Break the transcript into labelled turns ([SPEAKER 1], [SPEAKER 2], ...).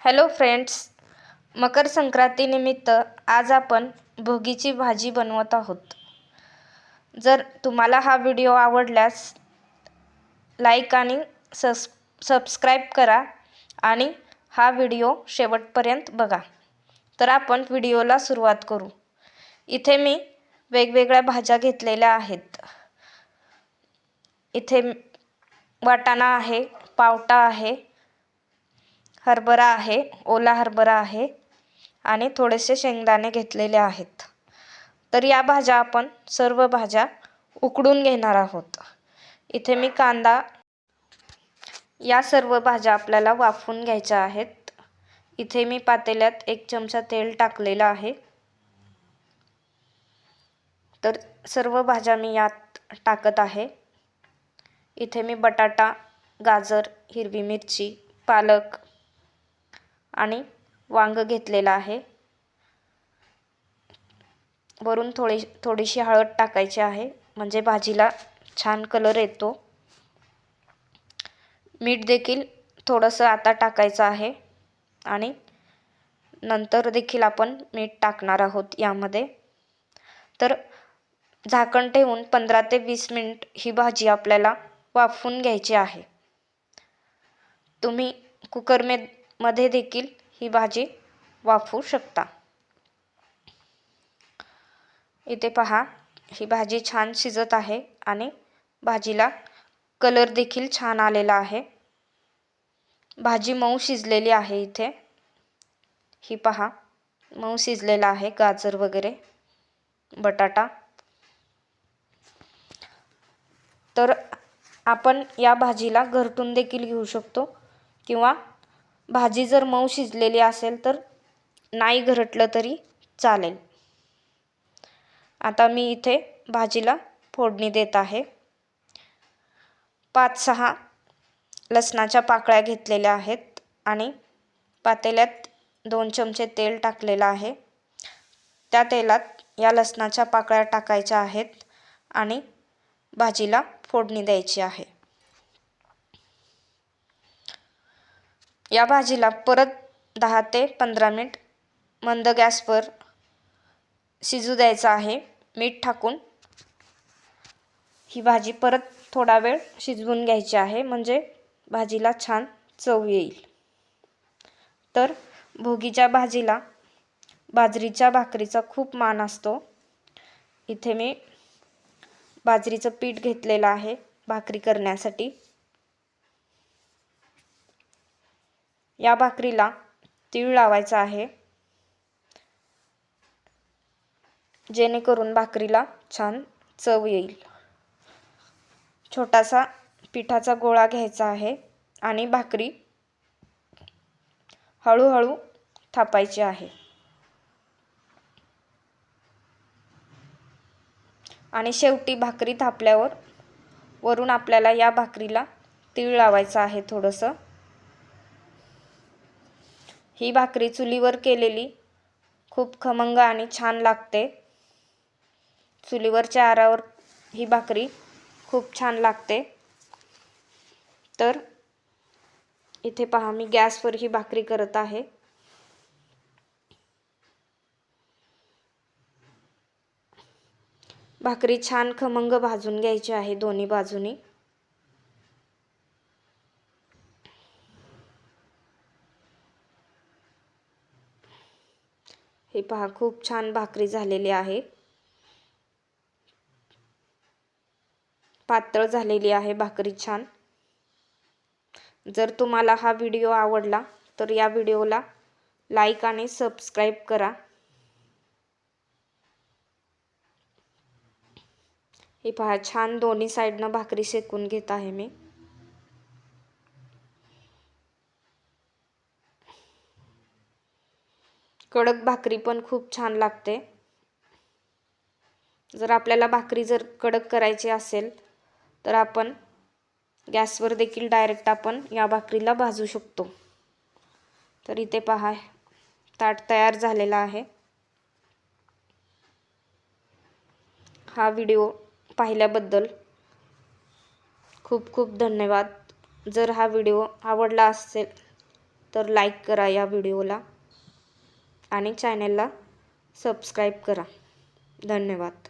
[SPEAKER 1] Hello friends, मकर संक्रांतीनिमित्त आज आपण भोगीची भाजी बनवत आहोत. जर तुम्हाला हा व्हिडिओ आवडल्यास लाईक आणि सबस्क्राईब करा आणि हा व्हिडिओ शेवटपर्यंत बघा. तर आपण व्हिडिओला सुरुवात करू. इथे मी वेगवेगळ्या भाज्या घेतलेल्या आहेत. इथे वाटाणा आहे, पावटा आहे, हरभरा आहे, ओला हरभरा आहे आणि थोडेसे शेंगदाणे घेतलेले आहेत. तर या भाज्या आपण सर्व भाज्या उकडून घेणार आहोत. इथे मी कांदा, या सर्व भाज्या आपल्याला वाफवून घ्यायच्या आहेत. इथे मी पातेल्यात 1 चमचा तेल टाकलेलं आहे. तर सर्व भाज्या मी यात टाकत आहे. इथे मी बटाटा, गाजर, हिरवी मिरची, पालक आणि वांग घेतलेलं आहे. वरून थोडीशी हळद टाकायची आहे, म्हणजे भाजीला छान कलर येतो. मीठ देखील थोडंसं आता टाकायचं आहे आणि नंतर देखील आपण मीठ टाकणार आहोत यामध्ये. तर झाकण ठेवून 15 ते 20 मिनिट ही भाजी आपल्याला वाफवून घ्यायची आहे. तुम्ही कुकरमध्ये देखील ही भाजी वाफवू शकता. इथे पहा, ही भाजी छान शिजत आहे आणि भाजीला कलर देखील छान आलेला आहे. भाजी मऊ शिजलेली आहे. इथे ही पहा, मऊ शिजलेला आहे गाजर वगैरे, बटाटा. तर आपण या भाजीला घरटून देखील घेऊ शकतो किंवा भाजी जर मऊ शिजलेली असेल तर नाही घरटलं तरी चालेल. आता मी इथे भाजीला फोडणी देत आहे. 5-6 लसणाच्या पाकळ्या घेतलेल्या आहेत आणि पातेल्यात 2 चमचे तेल टाकलेलं आहे. त्या तेलात या लसणाच्या पाकळ्या टाकायच्या आहेत आणि भाजीला फोडणी द्यायची आहे. या भाजीला परत 10 ते 15 मिनिट मंद गॅसवर शिजू द्यायचं आहे. मीठ टाकून ही भाजी परत थोडा वेळ शिजवून घ्यायची आहे, म्हणजे भाजीला छान चव येईल. तर भोगीच्या भाजीला बाजरीच्या भाकरीचा खूप मान असतो. इथे मी बाजरीचं पीठ घेतलेलं आहे भाकरी करण्यासाठी. या भाकरीला तीळ लावायचा आहे, जेणेकरून भाकरीला छान चव येईल. छोटासा पिठाचा गोळा घ्यायचा आहे आणि भाकरी हळूहळू थापायची आहे. आणि शेवटी भाकरी थापल्यावर वरून आपल्याला या भाकरीला तीळ लावायचं आहे थोडंसं. ही भाकरी चुलीवर केलेली खूप खमंग आणि छान लागते. चुलीवरच्या आरावर ही भाकरी खूप छान लागते. तर इथे पहा, मी गॅसवर ही भाकरी करत आहे. भाकरी छान खमंग भाजून घ्यायची आहे दोन्ही बाजूनी. हे पहा, खूप छान भाकरी झालेली आहे. पातळ झालेली आहे भाकरी छान. जर तुम्हाला हा व्हिडिओ आवडला तर या व्हिडिओला लाईक आणि सबस्क्राईब करा. हे पहा, छान दोन्ही साईडनं भाकरी शेकून घेत आहे मी. कडक भाकरी पण खूप छान लागते. जर आपल्याला भाकरी कडक करायची असेल तर आपण गॅसवर देखील डायरेक्ट आपण या भाकरीला भाजू शकतो. तर इथे पहा, ताट तयार झालेला आहे. हा व्हिडिओ पाहिल्याबद्दल खूप खूप धन्यवाद. जर हा व्हिडिओ आवडला असेल तर लाईक करा या व्हिडिओला आणि चॅनलला सबस्क्राईब करा. धन्यवाद.